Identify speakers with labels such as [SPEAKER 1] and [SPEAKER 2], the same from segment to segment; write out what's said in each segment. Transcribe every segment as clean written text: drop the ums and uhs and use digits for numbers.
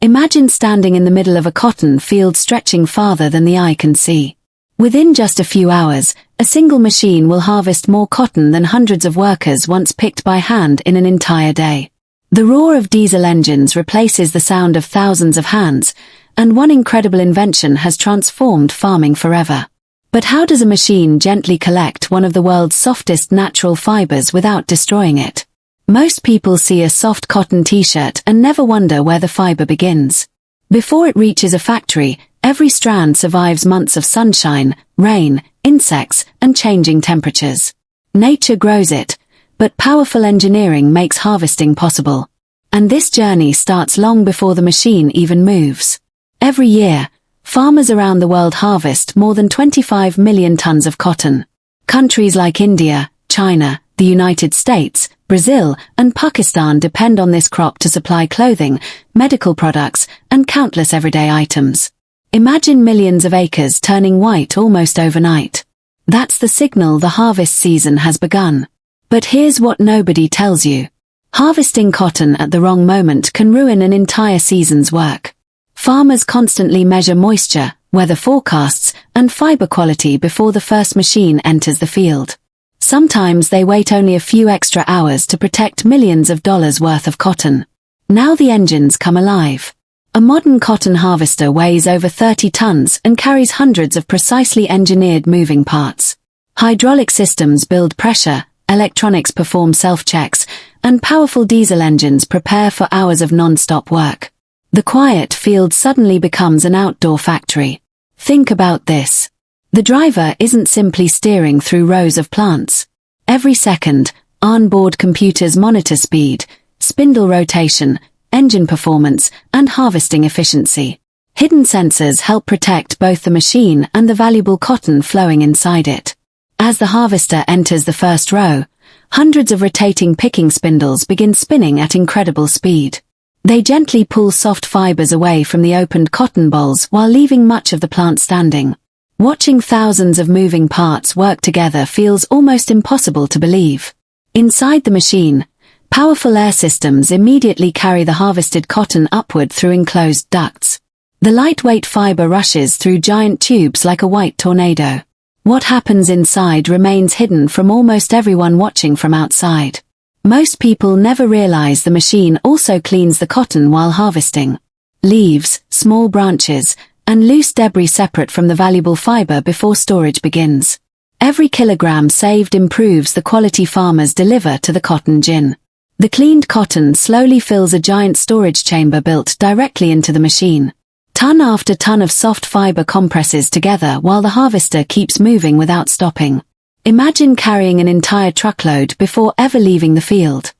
[SPEAKER 1] Imagine standing in the middle of a cotton field stretching farther than the eye can see. Within just a few hours, a single machine will harvest more cotton than hundreds of workers once picked by hand in an entire day. The roar of diesel engines replaces the sound of thousands of hands, and one incredible invention has transformed farming forever. But how does a machine gently collect one of the world's softest natural fibers without destroying it? Most people see a soft cotton t-shirt and never wonder where the fiber begins. Before it reaches a factory, every strand survives months of sunshine, rain, insects, and changing temperatures. Nature grows it, but powerful engineering makes harvesting possible. And this journey starts long before the machine even moves. Every year, farmers around the world harvest more than 25 million tons of cotton. Countries like India, China, the United States, Brazil, and Pakistan depend on this crop to supply clothing, medical products, and countless everyday items. Imagine millions of acres turning white almost overnight. That's the signal the harvest season has begun. But here's what nobody tells you. Harvesting cotton at the wrong moment can ruin an entire season's work. Farmers constantly measure moisture, weather forecasts, and fiber quality before the first machine enters the field. Sometimes they wait only a few extra hours to protect millions of dollars worth of cotton. Now the engines come alive. A modern cotton harvester weighs over 30 tons and carries hundreds of precisely engineered moving parts. Hydraulic systems build pressure, electronics perform self-checks, and powerful diesel engines prepare for hours of non-stop work. The quiet field suddenly becomes an outdoor factory. Think about this. The driver isn't simply steering through rows of plants. Every second, onboard computers monitor speed, spindle rotation, engine performance, and harvesting efficiency. Hidden sensors help protect both the machine and the valuable cotton flowing inside it. As the harvester enters the first row, hundreds of rotating picking spindles begin spinning at incredible speed. They gently pull soft fibers away from the opened cotton bolls while leaving much of the plant standing. Watching thousands of moving parts work together feels almost impossible to believe. Inside the machine, powerful air systems immediately carry the harvested cotton upward through enclosed ducts. The lightweight fiber rushes through giant tubes like a white tornado. What happens inside remains hidden from almost everyone watching from outside. Most people never realize the machine also cleans the cotton while harvesting. Leaves, small branches, and loose debris separate from the valuable fiber before storage begins. Every kilogram saved improves the quality farmers deliver to the cotton gin. The cleaned cotton slowly fills a giant storage chamber built directly into the machine. Ton after ton of soft fiber compresses together while the harvester keeps moving without stopping. Imagine carrying an entire truckload before ever leaving the field.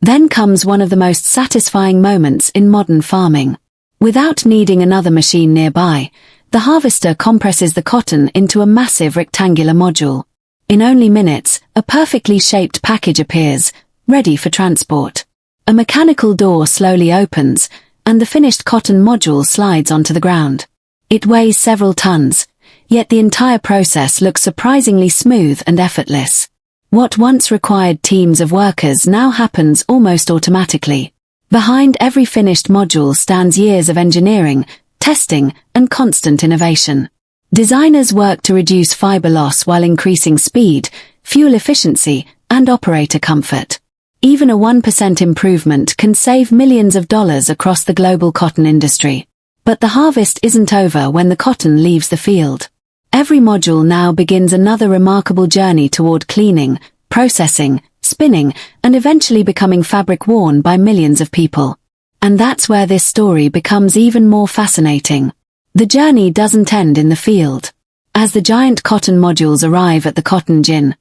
[SPEAKER 1] Then comes one of the most satisfying moments in modern farming. Without needing another machine nearby, the harvester compresses the cotton into a massive rectangular module. In only minutes, a perfectly shaped package appears, ready for transport. A mechanical door slowly opens, and the finished cotton module slides onto the ground. It weighs several tons, yet the entire process looks surprisingly smooth and effortless. What once required teams of workers now happens almost automatically. Behind every finished module stands years of engineering, testing, and constant innovation. Designers work to reduce fiber loss while increasing speed, fuel efficiency, and operator comfort. Even a 1% improvement can save millions of dollars across the global cotton industry. But the harvest isn't over when the cotton leaves the field. Every module now begins another remarkable journey toward cleaning, processing, spinning, and eventually becoming fabric worn by millions of people. And that's where this story becomes even more fascinating. The journey doesn't end in the field. As the giant cotton modules arrive at the cotton gin,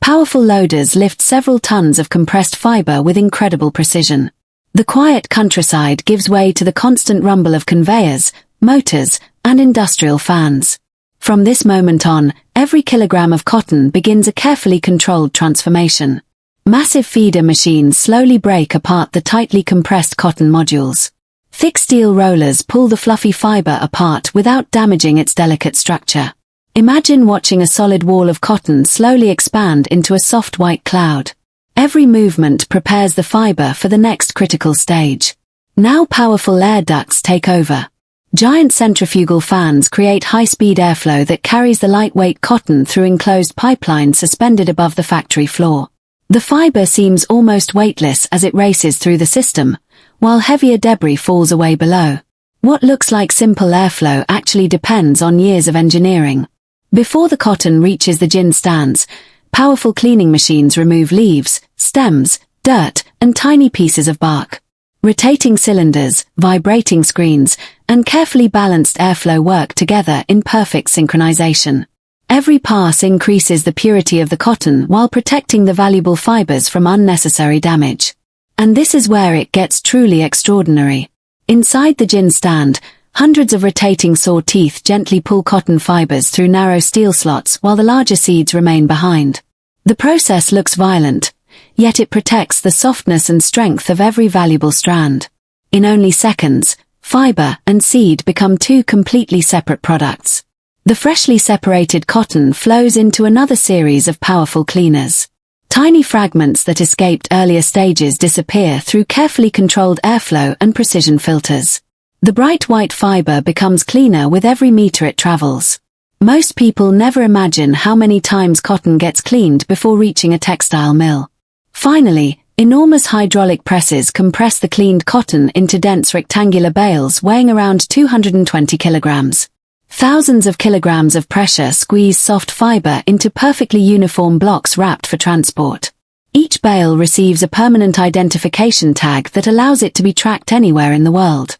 [SPEAKER 1] powerful loaders lift several tons of compressed fiber with incredible precision. The quiet countryside gives way to the constant rumble of conveyors, motors, and industrial fans. From this moment on, every kilogram of cotton begins a carefully controlled transformation. Massive feeder machines slowly break apart the tightly compressed cotton modules. Thick steel rollers pull the fluffy fiber apart without damaging its delicate structure. Imagine watching a solid wall of cotton slowly expand into a soft white cloud. Every movement prepares the fiber for the next critical stage. Now powerful air ducts take over. Giant centrifugal fans create high-speed airflow that carries the lightweight cotton through enclosed pipelines suspended above the factory floor. The fiber seems almost weightless as it races through the system, while heavier debris falls away below. What looks like simple airflow actually depends on years of engineering. Before the cotton reaches the gin stands, powerful cleaning machines remove leaves, stems, dirt, and tiny pieces of bark. Rotating cylinders, vibrating screens, and carefully balanced airflow work together in perfect synchronization. Every pass increases the purity of the cotton while protecting the valuable fibers from unnecessary damage. And this is where it gets truly extraordinary. Inside the gin stand, hundreds of rotating saw teeth gently pull cotton fibers through narrow steel slots while the larger seeds remain behind. The process looks violent, yet it protects the softness and strength of every valuable strand. In only seconds, fiber and seed become two completely separate products. The freshly separated cotton flows into another series of powerful cleaners. Tiny fragments that escaped earlier stages disappear through carefully controlled airflow and precision filters. The bright white fiber becomes cleaner with every meter it travels. Most people never imagine how many times cotton gets cleaned before reaching a textile mill. Finally, enormous hydraulic presses compress the cleaned cotton into dense rectangular bales weighing around 220 kilograms. Thousands of kilograms of pressure squeeze soft fiber into perfectly uniform blocks wrapped for transport. Each bale receives a permanent identification tag that allows it to be tracked anywhere in the world.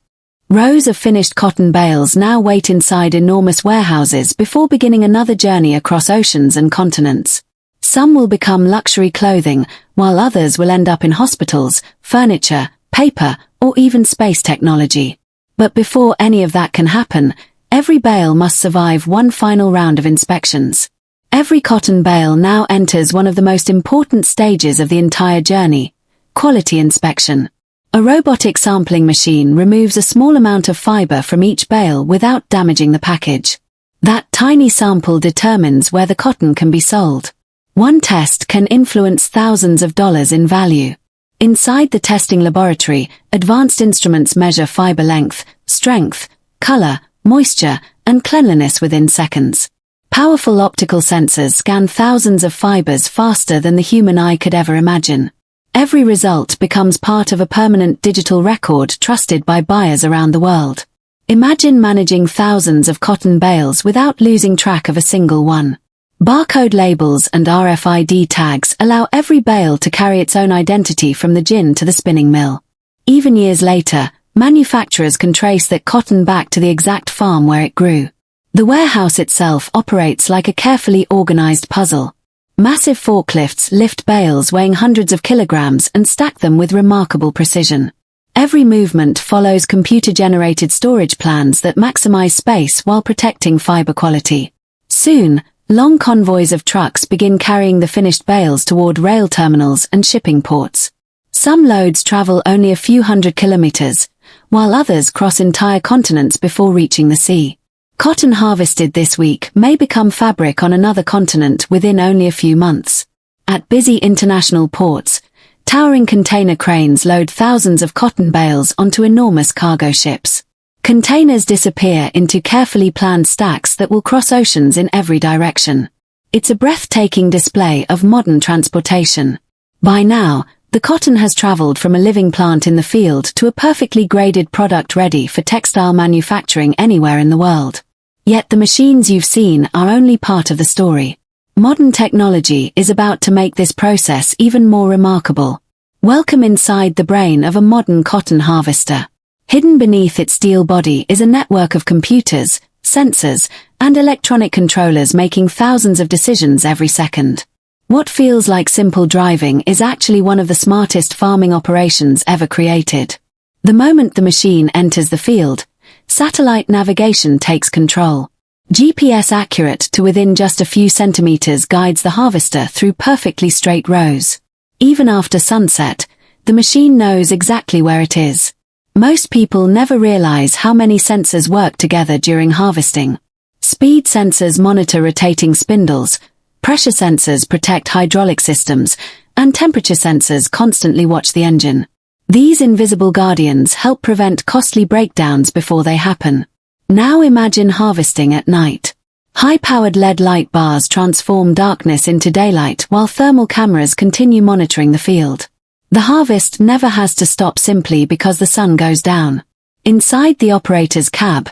[SPEAKER 1] Rows of finished cotton bales now wait inside enormous warehouses before beginning another journey across oceans and continents. Some will become luxury clothing, while others will end up in hospitals, furniture, paper, or even space technology. But before any of that can happen, every bale must survive one final round of inspections. Every cotton bale now enters one of the most important stages of the entire journey: quality inspection. A robotic sampling machine removes a small amount of fiber from each bale without damaging the package. That tiny sample determines where the cotton can be sold. One test can influence thousands of dollars in value. Inside the testing laboratory, advanced instruments measure fiber length, strength, color, moisture, and cleanliness within seconds. Powerful optical sensors scan thousands of fibers faster than the human eye could ever imagine. Every result becomes part of a permanent digital record trusted by buyers around the world. Imagine managing thousands of cotton bales without losing track of a single one. Barcode labels and RFID tags allow every bale to carry its own identity from the gin to the spinning mill. Even years later, manufacturers can trace that cotton back to the exact farm where it grew. The warehouse itself operates like a carefully organized puzzle. Massive forklifts lift bales weighing hundreds of kilograms and stack them with remarkable precision. Every movement follows computer-generated storage plans that maximize space while protecting fiber quality. Soon, long convoys of trucks begin carrying the finished bales toward rail terminals and shipping ports. Some loads travel only a few hundred kilometers, while others cross entire continents before reaching the sea. Cotton harvested this week may become fabric on another continent within only a few months. At busy international ports, towering container cranes load thousands of cotton bales onto enormous cargo ships. Containers disappear into carefully planned stacks that will cross oceans in every direction. It's a breathtaking display of modern transportation. By now, the cotton has traveled from a living plant in the field to a perfectly graded product ready for textile manufacturing anywhere in the world. Yet the machines you've seen are only part of the story. Modern technology is about to make this process even more remarkable. Welcome inside the brain of a modern cotton harvester. Hidden beneath its steel body is a network of computers, sensors, and electronic controllers making thousands of decisions every second. What feels like simple driving is actually one of the smartest farming operations ever created. The moment the machine enters the field, satellite navigation takes control. GPS accurate to within just a few centimeters guides the harvester through perfectly straight rows. Even after sunset, the machine knows exactly where it is. Most people never realize how many sensors work together during harvesting. Speed sensors monitor rotating spindles, pressure sensors protect hydraulic systems, and temperature sensors constantly watch the engine. These invisible guardians help prevent costly breakdowns before they happen. Now imagine harvesting at night. High-powered LED light bars transform darkness into daylight while thermal cameras continue monitoring the field. The harvest never has to stop simply because the sun goes down. Inside the operator's cab,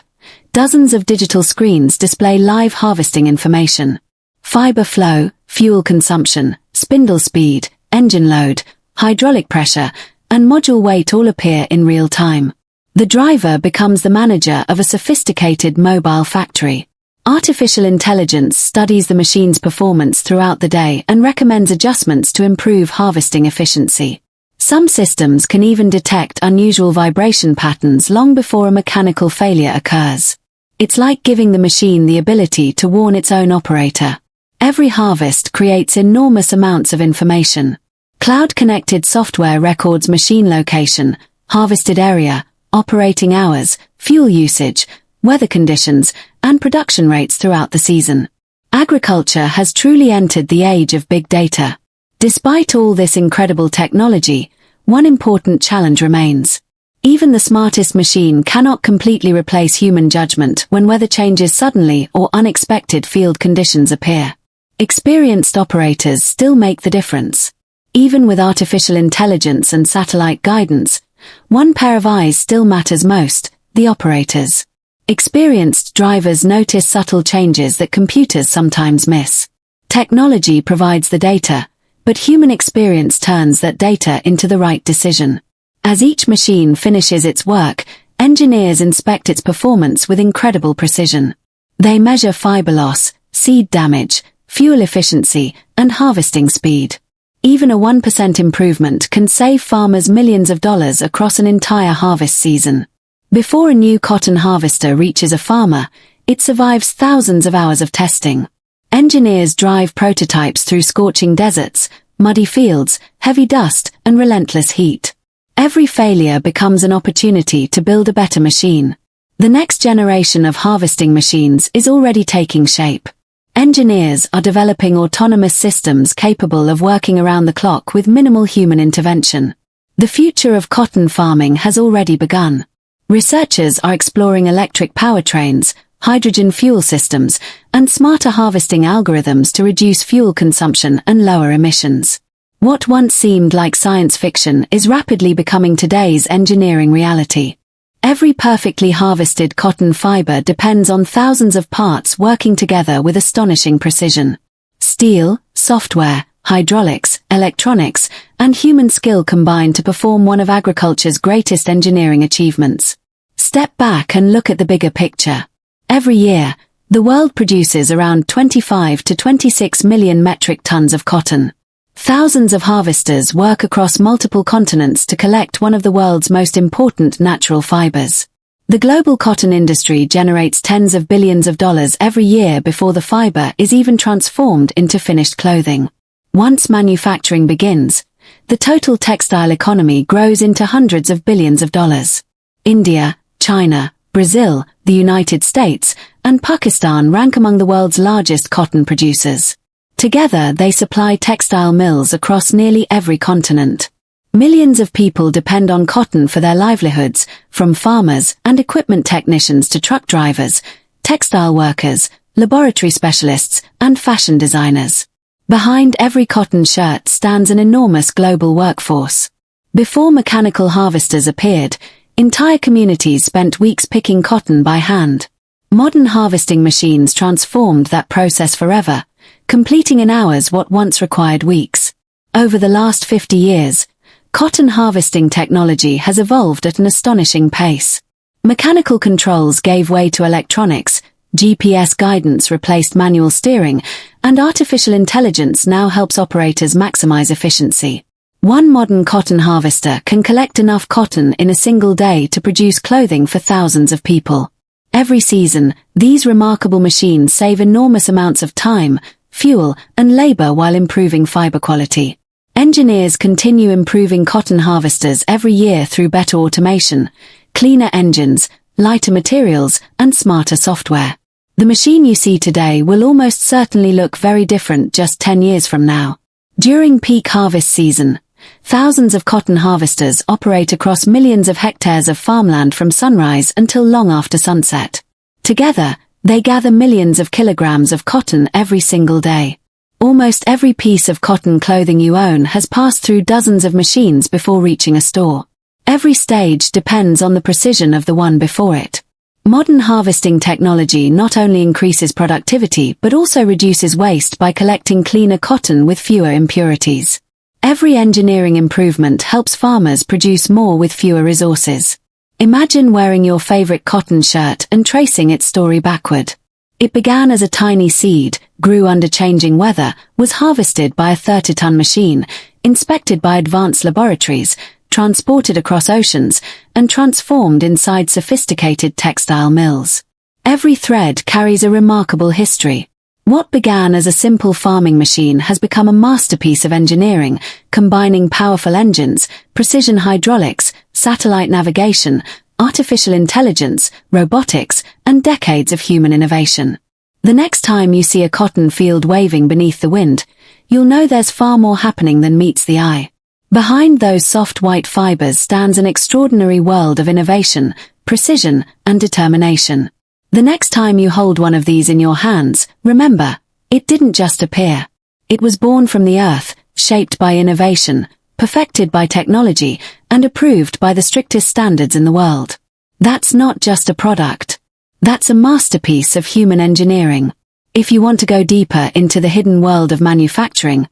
[SPEAKER 1] dozens of digital screens display live harvesting information. Fiber flow, fuel consumption, spindle speed, engine load, hydraulic pressure, and module weight all appear in real time. The driver becomes the manager of a sophisticated mobile factory. Artificial intelligence studies the machine's performance throughout the day and recommends adjustments to improve harvesting efficiency. Some systems can even detect unusual vibration patterns long before a mechanical failure occurs. It's like giving the machine the ability to warn its own operator. Every harvest creates enormous amounts of information. Cloud-connected software records machine location, harvested area, operating hours, fuel usage, weather conditions, and production rates throughout the season. Agriculture has truly entered the age of big data. Despite all this incredible technology, one important challenge remains. Even the smartest machine cannot completely replace human judgment when weather changes suddenly or unexpected field conditions appear. Experienced operators still make the difference. Even with artificial intelligence and satellite guidance, one pair of eyes still matters most: the operators. Experienced drivers notice subtle changes that computers sometimes miss. Technology provides the data, but human experience turns that data into the right decision. As each machine finishes its work, engineers inspect its performance with incredible precision. They measure fiber loss, seed damage, fuel efficiency, and harvesting speed. Even a 1% improvement can save farmers millions of dollars across an entire harvest season. Before a new cotton harvester reaches a farmer, it survives thousands of hours of testing. Engineers drive prototypes through scorching deserts, muddy fields, heavy dust, and relentless heat. Every failure becomes an opportunity to build a better machine. The next generation of harvesting machines is already taking shape. Engineers are developing autonomous systems capable of working around the clock with minimal human intervention. The future of cotton farming has already begun. Researchers are exploring electric powertrains, hydrogen fuel systems, and smarter harvesting algorithms to reduce fuel consumption and lower emissions. What once seemed like science fiction is rapidly becoming today's engineering reality. Every perfectly harvested cotton fiber depends on thousands of parts working together with astonishing precision. Steel, software, hydraulics, electronics, and human skill combine to perform one of agriculture's greatest engineering achievements. Step back and look at the bigger picture. Every year, the world produces around 25 to 26 million metric tons of cotton. Thousands of harvesters work across multiple continents to collect one of the world's most important natural fibers. The global cotton industry generates tens of billions of dollars every year before the fiber is even transformed into finished clothing. Once manufacturing begins, the total textile economy grows into hundreds of billions of dollars. India, China, Brazil, the United States, and Pakistan rank among the world's largest cotton producers. Together, they supply textile mills across nearly every continent. Millions of people depend on cotton for their livelihoods, from farmers and equipment technicians to truck drivers, textile workers, laboratory specialists, and fashion designers. Behind every cotton shirt stands an enormous global workforce. Before mechanical harvesters appeared, entire communities spent weeks picking cotton by hand. Modern harvesting machines transformed that process forever, completing in hours what once required weeks. Over the last 50 years, cotton harvesting technology has evolved at an astonishing pace. Mechanical controls gave way to electronics, GPS guidance replaced manual steering, and artificial intelligence now helps operators maximize efficiency. One modern cotton harvester can collect enough cotton in a single day to produce clothing for thousands of people. Every season, these remarkable machines save enormous amounts of time, fuel, and labor while improving fiber quality. Engineers continue improving cotton harvesters every year through better automation, cleaner engines, lighter materials, and smarter software. The machine you see today will almost certainly look very different just 10 years from now. During peak harvest season, Thousands of cotton harvesters operate across millions of hectares of farmland from sunrise until long after sunset. Together, they gather millions of kilograms of cotton every single day. Almost every piece of cotton clothing you own has passed through dozens of machines before reaching a store. Every stage depends on the precision of the one before it. Modern harvesting technology not only increases productivity but also reduces waste by collecting cleaner cotton with fewer impurities. Every engineering improvement helps farmers produce more with fewer resources. Imagine wearing your favorite cotton shirt and tracing its story backward. It began as a tiny seed, grew under changing weather, was harvested by a 30-ton machine, inspected by advanced laboratories, transported across oceans, and transformed inside sophisticated textile mills. Every thread carries a remarkable history. What began as a simple farming machine has become a masterpiece of engineering, combining powerful engines, precision hydraulics, satellite navigation, artificial intelligence, robotics, and decades of human innovation. The next time you see a cotton field waving beneath the wind, you'll know there's far more happening than meets the eye. Behind those soft white fibers stands an extraordinary world of innovation, precision, and determination. The next time you hold one of these in your hands, remember, it didn't just appear. It was born from the earth, shaped by innovation, perfected by technology, and approved by the strictest standards in the world. That's not just a product. That's a masterpiece of human engineering. If you want to go deeper into the hidden world of manufacturing,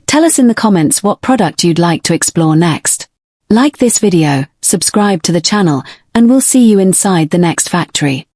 [SPEAKER 1] tell us in the comments what product you'd like to explore next. Like this video, subscribe to the channel, and we'll see you inside the next factory.